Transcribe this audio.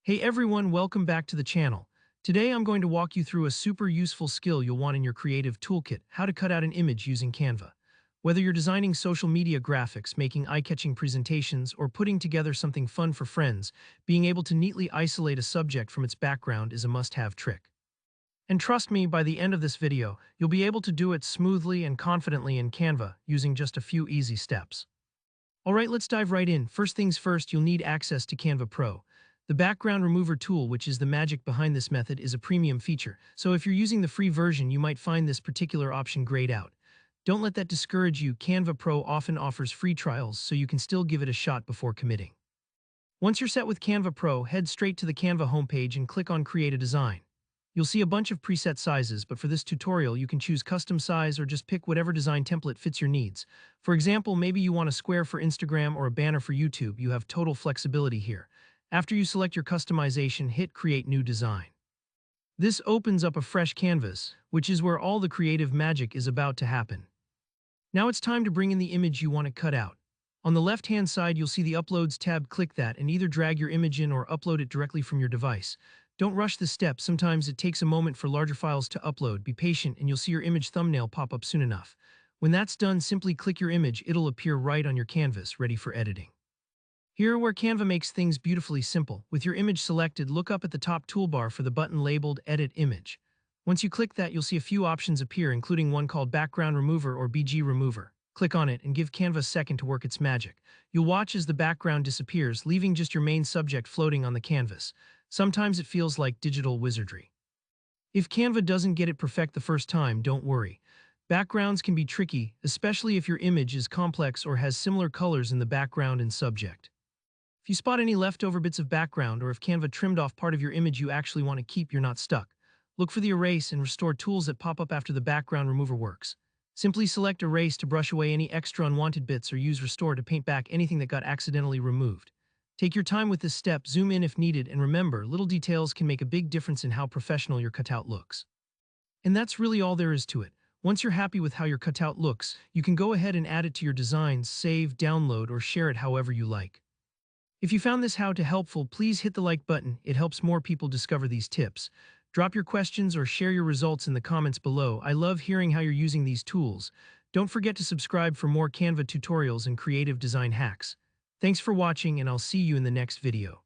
Hey everyone, welcome back to the channel. Today I'm going to walk you through a super useful skill you'll want in your creative toolkit, how to cut out an image using Canva. Whether you're designing social media graphics, making eye-catching presentations, or putting together something fun for friends, being able to neatly isolate a subject from its background is a must-have trick. And trust me, by the end of this video, you'll be able to do it smoothly and confidently in Canva using just a few easy steps. Alright, let's dive right in. First things first, you'll need access to Canva Pro. The background remover tool, which is the magic behind this method, is a premium feature, so if you're using the free version, you might find this particular option grayed out. Don't let that discourage you. Canva Pro often offers free trials, so you can still give it a shot before committing. Once you're set with Canva Pro, head straight to the Canva homepage and click on Create a Design. You'll see a bunch of preset sizes, but for this tutorial, you can choose custom size or just pick whatever design template fits your needs. For example, maybe you want a square for Instagram or a banner for YouTube. You have total flexibility here. After you select your customization, hit Create New Design. This opens up a fresh canvas, which is where all the creative magic is about to happen. Now it's time to bring in the image you want to cut out. On the left-hand side, you'll see the Uploads tab. Click that and either drag your image in or upload it directly from your device. Don't rush this step. Sometimes it takes a moment for larger files to upload. Be patient and you'll see your image thumbnail pop up soon enough. When that's done, simply click your image. It'll appear right on your canvas, ready for editing. Here, where Canva makes things beautifully simple. With your image selected, look up at the top toolbar for the button labeled Edit Image. Once you click that, you'll see a few options appear, including one called Background Remover or BG Remover. Click on it and give Canva a second to work its magic. You'll watch as the background disappears, leaving just your main subject floating on the canvas. Sometimes it feels like digital wizardry. If Canva doesn't get it perfect the first time, don't worry. Backgrounds can be tricky, especially if your image is complex or has similar colors in the background and subject. If you spot any leftover bits of background or if Canva trimmed off part of your image you actually want to keep, you're not stuck. Look for the Erase and Restore tools that pop up after the background remover works. Simply select Erase to brush away any extra unwanted bits or use Restore to paint back anything that got accidentally removed. Take your time with this step, zoom in if needed, and remember, little details can make a big difference in how professional your cutout looks. And that's really all there is to it. Once you're happy with how your cutout looks, you can go ahead and add it to your designs, save, download, or share it however you like. If you found this how-to helpful, please hit the like button. It helps more people discover these tips. Drop your questions or share your results in the comments below. I love hearing how you're using these tools. Don't forget to subscribe for more Canva tutorials and creative design hacks. Thanks for watching, and I'll see you in the next video.